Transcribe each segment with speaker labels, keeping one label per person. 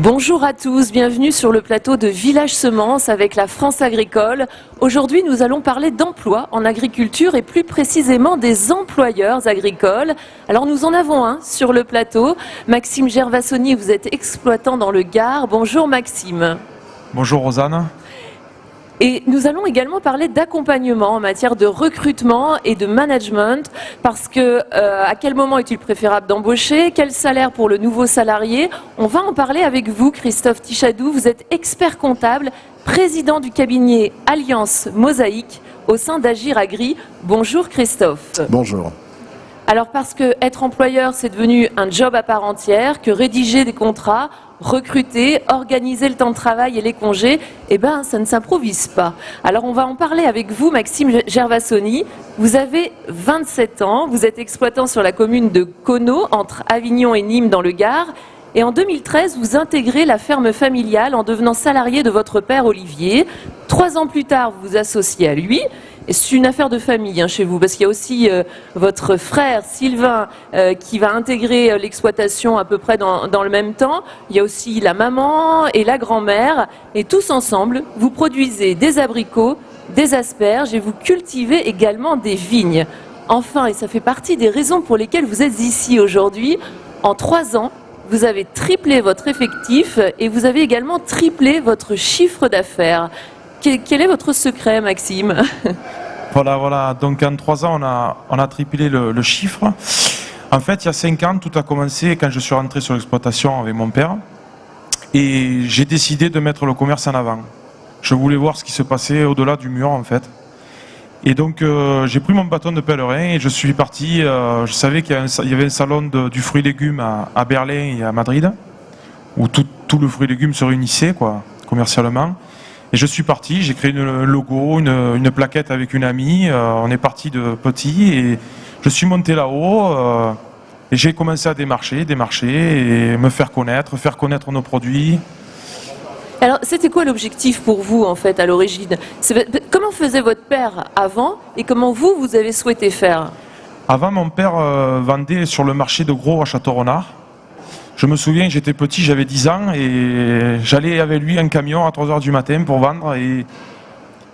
Speaker 1: Bonjour à tous, bienvenue sur le plateau de Village Semences avec la France agricole. Aujourd'hui, nous allons parler d'emploi en agriculture et plus précisément des employeurs agricoles. Alors nous en avons un sur le plateau. Maxime Gervasoni, vous êtes exploitant dans le Gard. Bonjour Maxime.
Speaker 2: Bonjour Rosanne.
Speaker 1: Et nous allons également parler d'accompagnement en matière de recrutement et de management, parce que à quel moment est-il préférable d'embaucher? Quel salaire pour le nouveau salarié? On va en parler avec vous, Christophe Tichadou. Vous êtes expert comptable, président du cabinet Alliance Mosaïque au sein d'Agir Agri. Bonjour Christophe.
Speaker 3: Bonjour.
Speaker 1: Alors parce que être employeur, c'est devenu un job à part entière, que rédiger des contrats, recruter, organiser le temps de travail et les congés, ça ne s'improvise pas. Alors on va en parler avec vous, Maxime Gervasoni. Vous avez 27 ans, vous êtes exploitant sur la commune de Conneau, entre Avignon et Nîmes dans le Gard. Et en 2013, vous intégrez la ferme familiale en devenant salarié de votre père Olivier. 3 ans plus tard, vous vous associez à lui. C'est une affaire de famille chez vous, parce qu'il y a aussi votre frère Sylvain qui va intégrer l'exploitation à peu près dans le même temps. Il y a aussi la maman et la grand-mère. Et tous ensemble, vous produisez des abricots, des asperges et vous cultivez également des vignes. Enfin, et ça fait partie des raisons pour lesquelles vous êtes ici aujourd'hui, en 3 ans, vous avez triplé votre effectif et vous avez également triplé votre chiffre d'affaires. Quel est votre secret, Maxime ?
Speaker 2: Voilà. Donc en 3 ans, on a triplé le chiffre. En fait, il y a 5 ans, tout a commencé quand je suis rentré sur l'exploitation avec mon père. Et j'ai décidé de mettre le commerce en avant. Je voulais voir ce qui se passait au-delà du mur, en fait. Et donc, j'ai pris mon bâton de pèlerin et je suis parti. Je savais qu'il y avait un salon du fruit et légumes à Berlin et à Madrid, où tout le fruit et légumes se réunissait, commercialement. Et je suis parti, j'ai créé un logo, une plaquette avec une amie. On est parti de petit et je suis monté là-haut et j'ai commencé à démarcher et me faire connaître nos produits.
Speaker 1: Alors, c'était quoi l'objectif pour vous, en fait, à l'origine? Comment faisait votre père avant et comment vous avez souhaité faire?
Speaker 2: Avant, mon père vendait sur le marché de Gros à Château-Renard. Je me souviens, j'étais petit, j'avais 10 ans et j'allais avec lui en camion à 3h du matin pour vendre. Et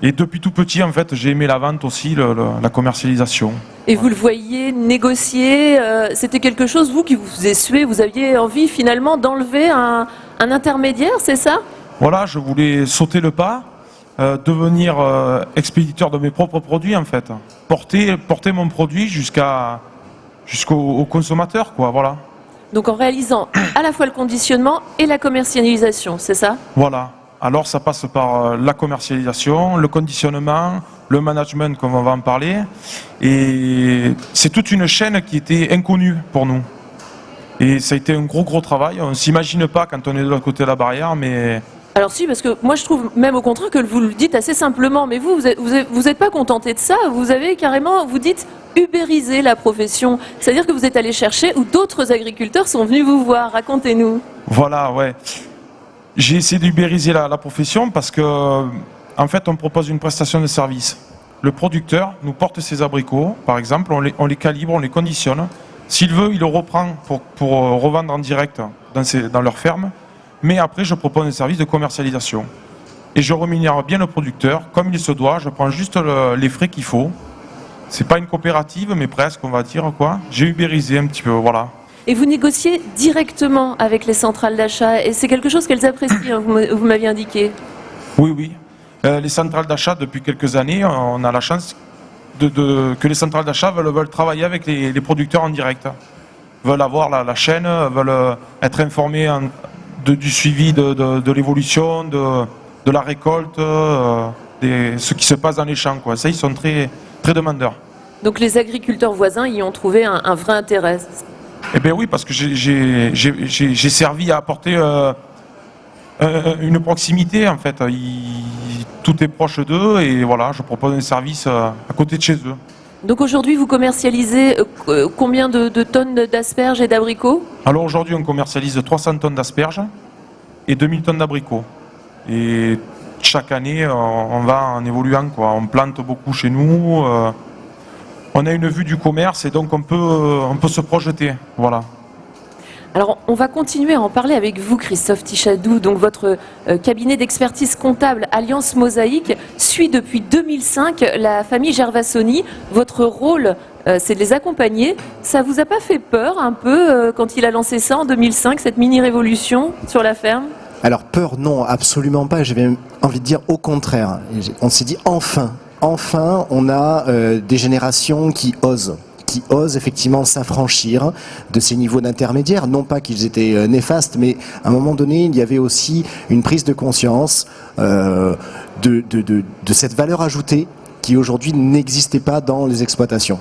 Speaker 2: depuis tout petit, en fait, j'ai aimé la vente aussi, la commercialisation.
Speaker 1: Et vous le voyiez négocier, c'était quelque chose, vous, qui vous faisait suer, vous aviez envie finalement d'enlever un intermédiaire, c'est ça? Voilà,
Speaker 2: je voulais sauter le pas, devenir expéditeur de mes propres produits, en fait. Porter mon produit jusqu'au consommateur, voilà.
Speaker 1: Donc en réalisant à la fois le conditionnement et la commercialisation, c'est ça?
Speaker 2: Voilà. Alors ça passe par la commercialisation, le conditionnement, le management, comme on va en parler. Et c'est toute une chaîne qui était inconnue pour nous. Et ça a été un gros travail. On ne s'imagine pas quand on est de l'autre côté de la barrière, mais...
Speaker 1: Alors si, parce que moi je trouve même au contraire que vous le dites assez simplement, mais vous êtes pas contenté de ça, vous avez carrément, vous dites, ubériser la profession. C'est-à-dire que vous êtes allé chercher où d'autres agriculteurs sont venus vous voir. Racontez-nous.
Speaker 2: Voilà, ouais. J'ai essayé d'ubériser la profession parce que, en fait, on propose une prestation de service. Le producteur nous porte ses abricots, par exemple, on les calibre, on les conditionne. S'il veut, il le reprend pour revendre en direct dans leur ferme. Mais après, je propose un service de commercialisation. Et je rémunère bien le producteur, comme il se doit. Je prends juste les frais qu'il faut. C'est pas une coopérative, mais presque, on va dire, J'ai ubérisé un petit peu, voilà.
Speaker 1: Et vous négociez directement avec les centrales d'achat. Et c'est quelque chose qu'elles apprécient, vous m'aviez indiqué.
Speaker 2: Oui. Les centrales d'achat, depuis quelques années, on a la chance que les centrales d'achat veulent travailler avec les producteurs en direct. Veulent avoir la chaîne, veulent être informés du suivi de l'évolution, de la récolte, ce qui se passe dans les champs, Ça, ils sont très demandeurs.
Speaker 1: Donc les agriculteurs voisins y ont trouvé un vrai intérêt.
Speaker 2: Eh bien oui, parce que j'ai servi à apporter une proximité, en fait. Tout est proche d'eux et voilà, je propose un service à côté de chez eux.
Speaker 1: Donc aujourd'hui, vous commercialisez combien de tonnes d'asperges et d'abricots?
Speaker 2: Alors aujourd'hui, on commercialise 300 tonnes d'asperges et 2000 tonnes d'abricots. Et chaque année, on va en évoluant, On plante beaucoup chez nous. On a une vue du commerce et donc on peut se projeter, voilà.
Speaker 1: Alors, on va continuer à en parler avec vous, Christophe Tichadou. Donc, votre cabinet d'expertise comptable Alliance Mosaïque suit depuis 2005 la famille Gervasoni. Votre rôle, c'est de les accompagner. Ça vous a pas fait peur un peu quand il a lancé ça en 2005, cette mini-révolution sur la ferme?
Speaker 3: Alors peur, non, absolument pas. J'avais envie de dire au contraire. On s'est dit enfin, on a des générations qui osent effectivement s'affranchir de ces niveaux d'intermédiaires. Non pas qu'ils étaient néfastes, mais à un moment donné, il y avait aussi une prise de conscience de cette valeur ajoutée qui aujourd'hui n'existait pas dans les exploitations.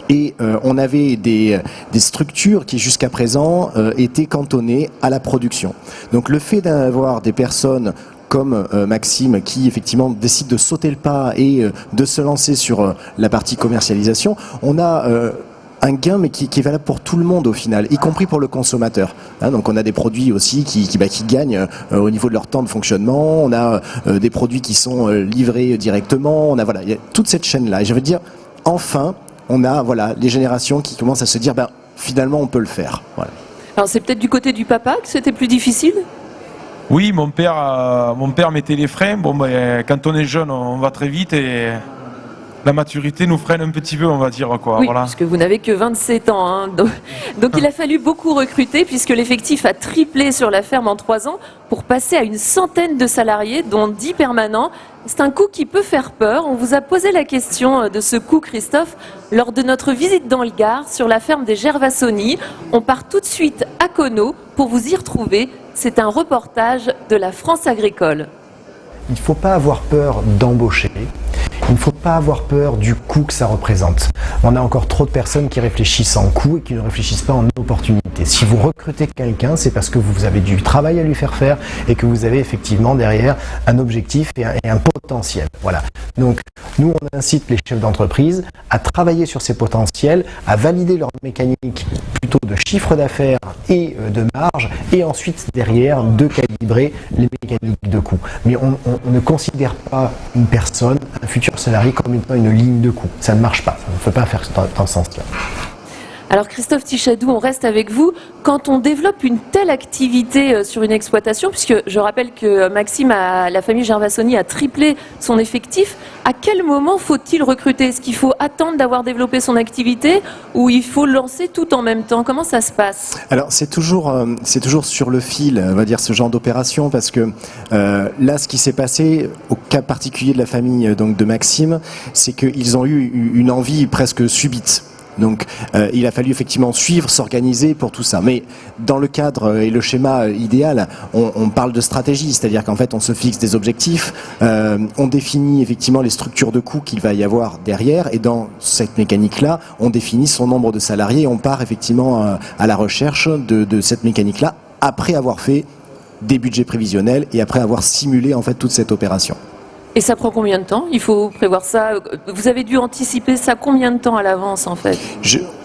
Speaker 3: Et on avait des structures qui jusqu'à présent étaient cantonnées à la production. Donc le fait d'avoir des personnes comme Maxime qui effectivement décide de sauter le pas et de se lancer sur la partie commercialisation, on a un gain mais qui est valable pour tout le monde au final, y compris pour le consommateur. Donc on a des produits aussi qui gagnent au niveau de leur temps de fonctionnement, on a des produits qui sont livrés directement, on a il y a toute cette chaîne-là. Et je veux dire, enfin, on a les générations qui commencent à se dire finalement on peut le faire. Voilà.
Speaker 1: Alors c'est peut-être du côté du papa que c'était plus difficile?
Speaker 2: Oui, mon père mettait les freins. Bon, quand on est jeune, on va très vite et la maturité nous freine un petit peu, on va dire.
Speaker 1: Oui, puisque vous n'avez que 27 ans. Hein. Donc il a fallu beaucoup recruter puisque l'effectif a triplé sur la ferme en 3 ans pour passer à une centaine de salariés, dont 10 permanents. C'est un coût qui peut faire peur. On vous a posé la question de ce coût, Christophe, lors de notre visite dans le Gard sur la ferme des Gervasoni. On part tout de suite à Conneau pour vous y retrouver. C'est un reportage de la France agricole.
Speaker 4: Il ne faut pas avoir peur d'embaucher. Il ne faut pas avoir peur du coût que ça représente. On a encore trop de personnes qui réfléchissent en coût et qui ne réfléchissent pas en opportunité. Si vous recrutez quelqu'un, c'est parce que vous avez du travail à lui faire faire et que vous avez effectivement derrière un objectif et un potentiel. Voilà. Donc, nous, on incite les chefs d'entreprise à travailler sur ces potentiels, à valider leur mécanique plutôt de chiffre d'affaires et de marge, et ensuite derrière de calibrer les mécaniques de coût. Mais on ne considère pas une personne, un futur salarié, comme étant une ligne de coût. Ça ne marche pas. Ça ne peut pas faire dans ce sens-là.
Speaker 1: Alors Christophe Tichadou, on reste avec vous. Quand on développe une telle activité sur une exploitation, puisque je rappelle que Maxime, la famille Gervasoni a triplé son effectif, à quel moment faut-il recruter? Est-ce qu'il faut attendre d'avoir développé son activité ou il faut lancer tout en même temps? Comment ça se passe?
Speaker 3: Alors c'est toujours sur le fil, on va dire, ce genre d'opération, parce que là, ce qui s'est passé au cas particulier de la famille donc de Maxime, c'est qu'ils ont eu une envie presque subite. Donc il a fallu effectivement suivre, s'organiser pour tout ça. Mais dans le cadre et le schéma idéal, on parle de stratégie, c'est-à-dire qu'en fait on se fixe des objectifs, on définit effectivement les structures de coûts qu'il va y avoir derrière, et dans cette mécanique-là, on définit son nombre de salariés et on part effectivement à la recherche de cette mécanique-là après avoir fait des budgets prévisionnels et après avoir simulé en fait toute cette opération.
Speaker 1: Et ça prend combien de temps? Il faut prévoir ça. Vous avez dû anticiper ça combien de temps à l'avance en fait?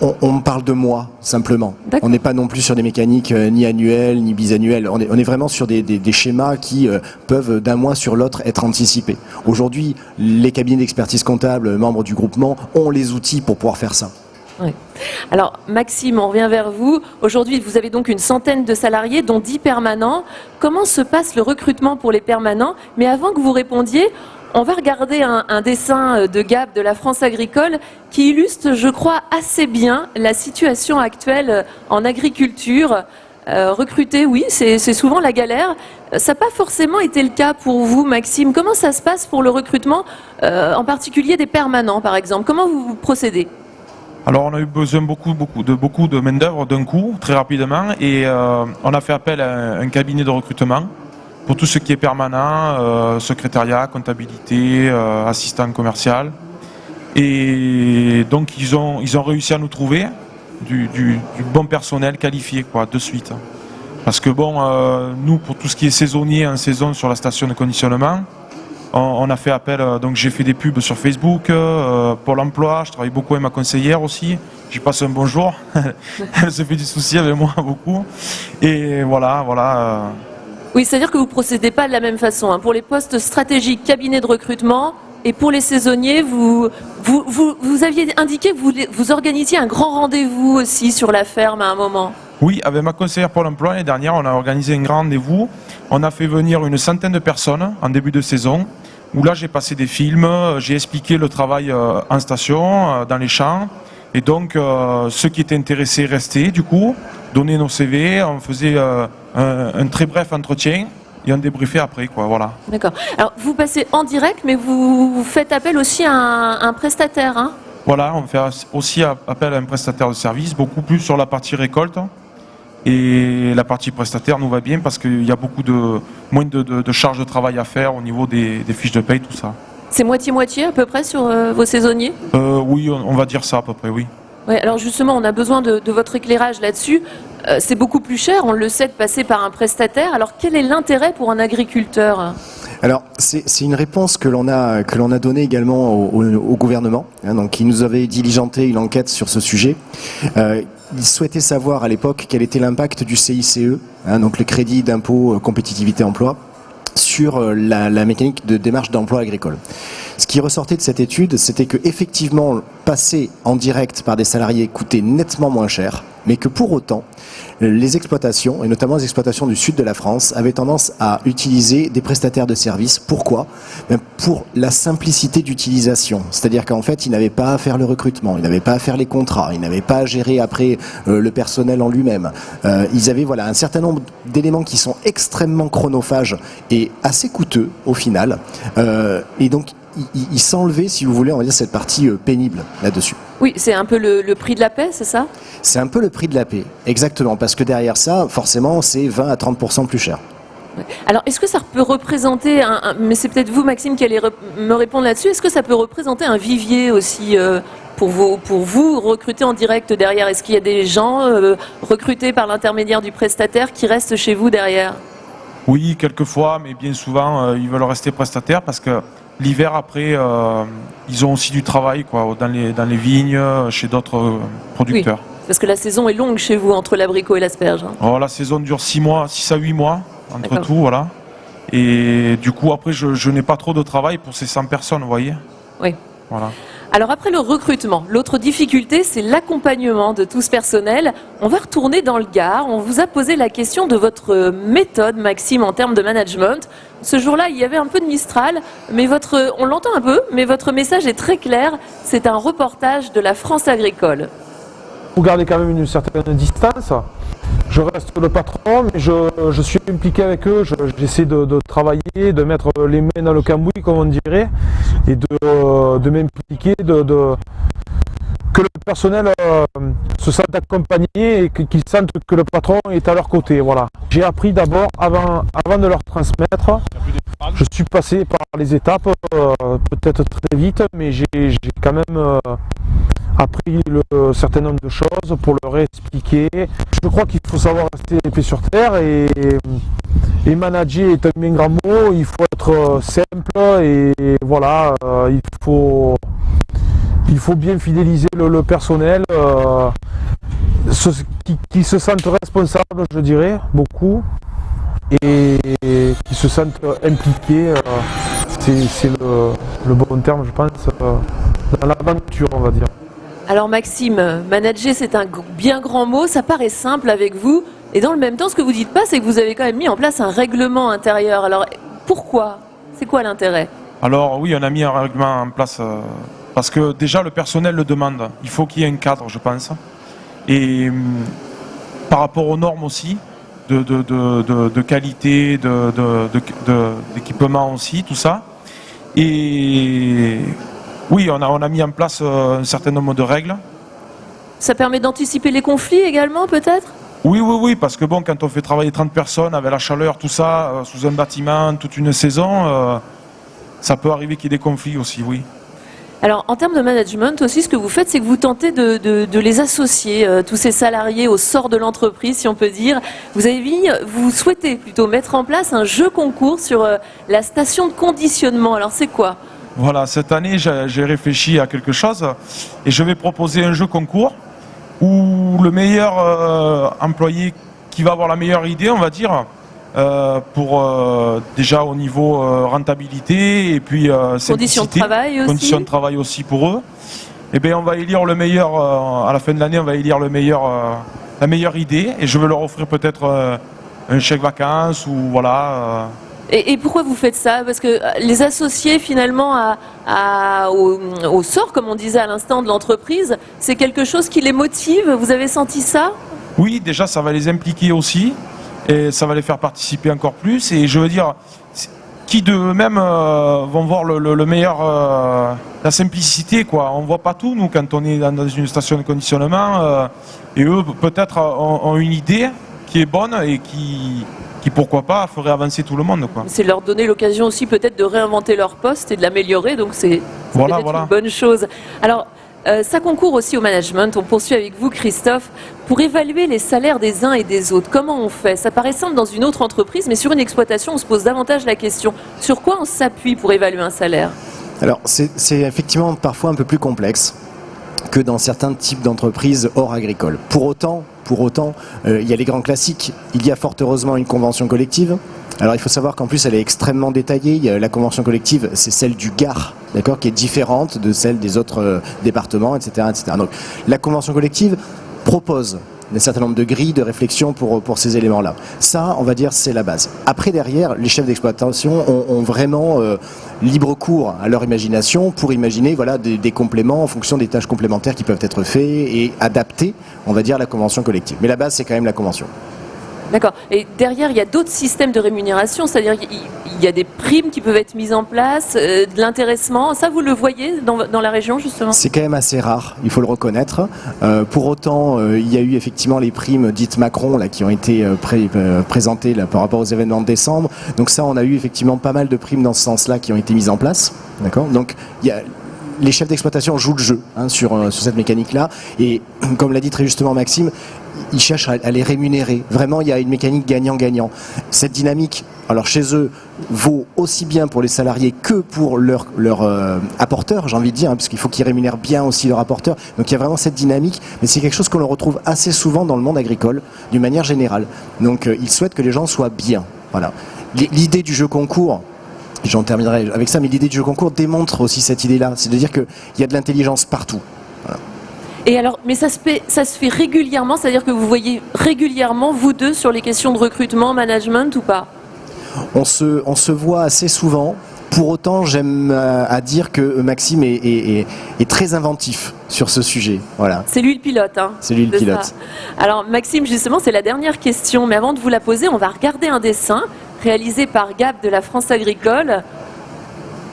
Speaker 3: On parle de mois simplement.
Speaker 1: D'accord.
Speaker 3: On n'est pas non plus sur des mécaniques ni annuelles ni bisannuelles. On est vraiment sur des schémas qui peuvent d'un mois sur l'autre être anticipés. Aujourd'hui, les cabinets d'expertise comptable, membres du groupement, ont les outils pour pouvoir faire ça.
Speaker 1: Oui. Alors Maxime, on revient vers vous. Aujourd'hui, vous avez donc une centaine de salariés, dont 10 permanents. Comment se passe le recrutement pour les permanents? Mais avant que vous répondiez, on va regarder un dessin de Gab de la France agricole qui illustre, je crois, assez bien la situation actuelle en agriculture. Recruter, oui, c'est souvent la galère. Ça n'a pas forcément été le cas pour vous, Maxime. Comment ça se passe pour le recrutement, en particulier des permanents, par exemple? Comment vous procédez?
Speaker 2: Alors on a eu besoin beaucoup de main d'œuvre d'un coup, très rapidement, et on a fait appel à un cabinet de recrutement pour tout ce qui est permanent, secrétariat, comptabilité, assistant commercial. Et donc ils ont réussi à nous trouver du bon personnel qualifié de suite. Parce que nous, pour tout ce qui est saisonnier en saison sur la station de conditionnement, on a fait appel, donc j'ai fait des pubs sur Facebook, Pôle emploi, je travaille beaucoup avec ma conseillère aussi, j'y passe un bonjour, elle se fait du souci avec moi beaucoup, et voilà.
Speaker 1: Oui, c'est-à-dire que vous ne procédez pas de la même façon, hein. Pour les postes stratégiques, cabinet de recrutement, et pour les saisonniers, vous aviez indiqué que vous organisiez un grand rendez-vous aussi sur la ferme à un moment.
Speaker 2: Oui, avec ma conseillère pour l'emploi, l'année dernière, on a organisé un grand rendez-vous. On a fait venir une centaine de personnes en début de saison, où là j'ai passé des films, j'ai expliqué le travail en station, dans les champs. Et donc, ceux qui étaient intéressés restaient, du coup, donnaient nos CV, on faisait un très bref entretien et on débriefait après, quoi, voilà.
Speaker 1: D'accord. Alors, vous passez en direct, mais vous faites appel aussi à un prestataire, hein?
Speaker 2: Voilà, on fait aussi appel à un prestataire de service, beaucoup plus sur la partie récolte. Et la partie prestataire nous va bien parce qu'il y a moins de charges de travail à faire au niveau des fiches de paye, tout ça.
Speaker 1: C'est moitié-moitié à peu près sur vos saisonniers?
Speaker 2: Oui, on va dire ça à peu près, oui.
Speaker 1: Ouais, alors justement, on a besoin de votre éclairage là-dessus. C'est beaucoup plus cher, on le sait, de passer par un prestataire. Alors quel est l'intérêt pour un agriculteur?
Speaker 3: Alors, c'est une réponse que l'on a donnée également au gouvernement, hein, donc qui nous avait diligenté une enquête sur ce sujet. Il souhaitait savoir à l'époque quel était l'impact du CICE, hein, donc le crédit d'impôt compétitivité emploi, sur la mécanique de démarche d'emploi agricole. Ce qui ressortait de cette étude, c'était que effectivement passer en direct par des salariés coûtait nettement moins cher, mais que pour autant, les exploitations, et notamment les exploitations du sud de la France, avaient tendance à utiliser des prestataires de services. Pourquoi ? Pour la simplicité d'utilisation. C'est-à-dire qu'en fait, ils n'avaient pas à faire le recrutement, ils n'avaient pas à faire les contrats, ils n'avaient pas à gérer après le personnel en lui-même. Ils avaient un certain nombre d'éléments qui sont extrêmement chronophages et assez coûteux au final. Et donc, il s'enlevait, si vous voulez, on va dire cette partie pénible là-dessus.
Speaker 1: Oui, c'est un peu le prix de la paix, c'est ça?
Speaker 3: C'est un peu le prix de la paix, exactement, parce que derrière ça, forcément, c'est 20 à 30% plus cher.
Speaker 1: Alors, est-ce que ça peut représenter, mais c'est peut-être vous, Maxime, qui allez me répondre là-dessus, est-ce que ça peut représenter un vivier aussi pour vous recruter en direct derrière? Est-ce qu'il y a des gens recrutés par l'intermédiaire du prestataire qui restent chez vous derrière?
Speaker 2: Oui, quelquefois, mais bien souvent, ils veulent rester prestataires parce que l'hiver, après, ils ont aussi du travail, quoi, dans les vignes, chez d'autres producteurs.
Speaker 1: Oui, parce que la saison est longue chez vous, entre l'abricot et l'asperge. Hein.
Speaker 2: Oh, la saison dure 6 à 8 mois, entre
Speaker 1: D'accord.
Speaker 2: tout, voilà. Et du coup, après, je n'ai pas trop de travail pour ces 100 personnes, vous voyez.
Speaker 1: Oui.
Speaker 2: Voilà.
Speaker 1: Alors après le recrutement, l'autre difficulté, c'est l'accompagnement de tout ce personnel. On va retourner dans le Gard. On vous a posé la question de votre méthode, Maxime, en termes de management. Ce jour-là, il y avait un peu de Mistral, mais on l'entend un peu, mais votre message est très clair. C'est un reportage de la France agricole.
Speaker 5: Vous gardez quand même une certaine distance. Je reste le patron, mais je suis impliqué avec eux. J'essaie de travailler, de mettre les mains dans le cambouis, comme on dirait, et de m'impliquer, que le personnel se sente accompagné et qu'ils sentent que le patron est à leur côté. Voilà. J'ai appris d'abord, avant de leur transmettre, je suis passé par les étapes, peut-être très vite, mais j'ai quand même appris un certain nombre de choses pour leur expliquer. Je crois qu'il faut savoir rester les pieds sur terre et manager est un bien grand mot. Il faut être simple et voilà, il faut bien fidéliser le personnel, qui se sentent responsables, je dirais, beaucoup, et qui se sentent impliqués, c'est le bon terme, je pense, dans l'aventure, on va dire.
Speaker 1: Alors Maxime, manager c'est un bien grand mot, ça paraît simple avec vous, et dans le même temps ce que vous dites pas c'est que vous avez quand même mis en place un règlement intérieur. Alors pourquoi? C'est quoi l'intérêt?
Speaker 2: Alors oui, on a mis un règlement en place parce que déjà le personnel le demande. Il faut qu'il y ait un cadre, je pense. Et par rapport aux normes aussi, de qualité, d'équipement aussi, tout ça. Et oui, on a mis en place un certain nombre de règles.
Speaker 1: Ça permet d'anticiper les conflits également peut-être?
Speaker 2: Oui, parce que bon, quand on fait travailler 30 personnes avec la chaleur, tout ça, sous un bâtiment, toute une saison, ça peut arriver qu'il y ait des conflits aussi, oui.
Speaker 1: Alors en termes de management aussi, ce que vous faites, c'est que vous tentez de les associer, tous ces salariés, au sort de l'entreprise, si on peut dire. Vous souhaitez plutôt mettre en place un jeu concours sur la station de conditionnement. Alors c'est quoi?
Speaker 2: Voilà, cette année, j'ai réfléchi à quelque chose et je vais proposer un jeu concours où le meilleur employé qui va avoir la meilleure idée, on va dire, pour déjà au niveau rentabilité et puis
Speaker 1: Conditions de travail aussi.
Speaker 2: Conditions de travail aussi pour eux. Et bien, on va élire le meilleur, à la fin de l'année, on va élire le meilleur la meilleure idée et je veux leur offrir peut-être un chèque vacances ou voilà.
Speaker 1: Et pourquoi vous faites ça? Parce que les associer finalement au sort, comme on disait à l'instant, de l'entreprise, c'est quelque chose qui les motive. Vous avez senti ça?
Speaker 2: Oui, déjà ça va les impliquer aussi et ça va les faire participer encore plus et je veux dire, qui d'eux-mêmes vont voir le meilleur, la simplicité quoi. On voit pas tout nous quand on est dans une station de conditionnement et eux peut-être ont une idée qui est bonne et qui pourquoi pas ferait avancer tout le monde quoi.
Speaker 1: C'est leur donner l'occasion aussi peut-être de réinventer leur poste et de l'améliorer, donc c'est
Speaker 2: Voilà,
Speaker 1: peut-être une bonne chose. Alors ça concourt aussi au management. On poursuit avec vous, Christophe, pour évaluer les salaires des uns et des autres. Comment on fait? Ça paraît simple dans une autre entreprise, mais sur une exploitation, on se pose davantage la question. Sur quoi on s'appuie pour évaluer un salaire?
Speaker 3: Alors, c'est effectivement parfois un peu plus complexe que dans certains types d'entreprises hors agricole. Pour autant, il y a les grands classiques. Il y a fort heureusement une convention collective. Alors il faut savoir qu'en plus elle est extrêmement détaillée. La convention collective, c'est celle du Gard, d'accord, qui est différente de celle des autres départements, etc., etc. Donc la convention collective propose un certain nombre de grilles de réflexion pour ces éléments-là. Ça, on va dire, c'est la base. Après, derrière, les chefs d'exploitation ont vraiment libre cours à leur imagination pour imaginer voilà, des compléments en fonction des tâches complémentaires qui peuvent être faites et adapter, on va dire, la convention collective. Mais la base, c'est quand même la convention.
Speaker 1: D'accord. Et derrière, il y a d'autres systèmes de rémunération, c'est-à-dire qu'il y a des primes qui peuvent être mises en place, de l'intéressement. Ça, vous le voyez dans la région, justement?
Speaker 3: C'est quand même assez rare, il faut le reconnaître. Pour autant, il y a eu effectivement les primes dites Macron là, qui ont été présentées là, par rapport aux événements de décembre. Donc ça, on a eu effectivement pas mal de primes dans ce sens-là qui ont été mises en place. D'accord. Donc il y a... Les chefs d'exploitation jouent le jeu sur cette mécanique-là. Et comme l'a dit très justement Maxime, ils cherchent à les rémunérer. Vraiment, il y a une mécanique gagnant-gagnant. Cette dynamique, alors chez eux, vaut aussi bien pour les salariés que pour leur apporteurs, j'ai envie de dire, parce qu'il faut qu'ils rémunèrent bien aussi leur apporteur. Donc il y a vraiment cette dynamique, mais c'est quelque chose que l'on retrouve assez souvent dans le monde agricole, d'une manière générale. Donc ils souhaitent que les gens soient bien. Voilà. L'idée du jeu concours, j'en terminerai avec ça, mais l'idée du jeu concours démontre aussi cette idée-là, c'est de dire qu'il y a de l'intelligence partout. Voilà.
Speaker 1: Et alors, mais ça se fait régulièrement, c'est-à-dire que vous voyez régulièrement, vous deux, sur les questions de recrutement, management ou pas?
Speaker 3: On se voit assez souvent. Pour autant, j'aime à dire que Maxime est très inventif sur ce sujet. Voilà.
Speaker 1: C'est lui le pilote. Hein,
Speaker 3: c'est lui le pilote.
Speaker 1: Ça. Alors Maxime, justement, c'est la dernière question. Mais avant de vous la poser, on va regarder un dessin réalisé par Gab de la France Agricole.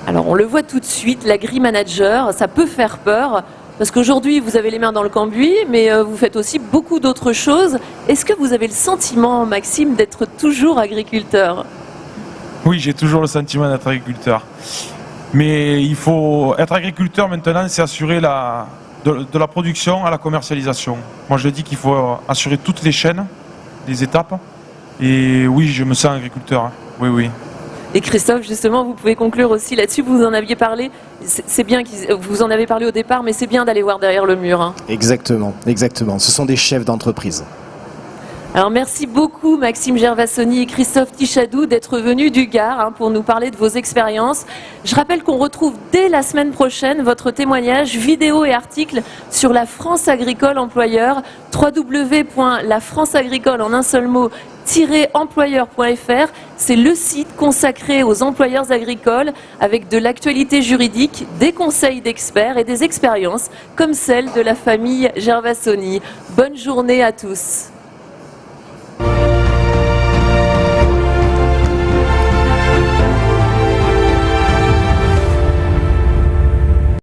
Speaker 1: Alors on le voit tout de suite, l'Agri Manager, ça peut faire peur. Parce qu'aujourd'hui, vous avez les mains dans le cambouis, mais vous faites aussi beaucoup d'autres choses. Est-ce que vous avez le sentiment, Maxime, d'être toujours agriculteur?
Speaker 2: Oui, j'ai toujours le sentiment d'être agriculteur. Mais il faut être agriculteur maintenant, c'est assurer de la production à la commercialisation. Moi, je dis qu'il faut assurer toutes les chaînes, les étapes. Et oui, je me sens agriculteur. Oui, oui.
Speaker 1: Et Christophe, justement, vous pouvez conclure aussi là-dessus. Vous en aviez parlé. C'est bien que vous en avez parlé au départ, mais c'est bien d'aller voir derrière le mur. Hein.
Speaker 3: Exactement, exactement. Ce sont des chefs d'entreprise.
Speaker 1: Alors merci beaucoup Maxime Gervasoni et Christophe Tichadou d'être venus du Gard pour nous parler de vos expériences. Je rappelle qu'on retrouve dès la semaine prochaine votre témoignage, vidéo et article sur la France agricole employeur, www.lafranceagricole en un seul mot -employeur.fr. C'est le site consacré aux employeurs agricoles avec de l'actualité juridique, des conseils d'experts et des expériences comme celle de la famille Gervasoni. Bonne journée à tous.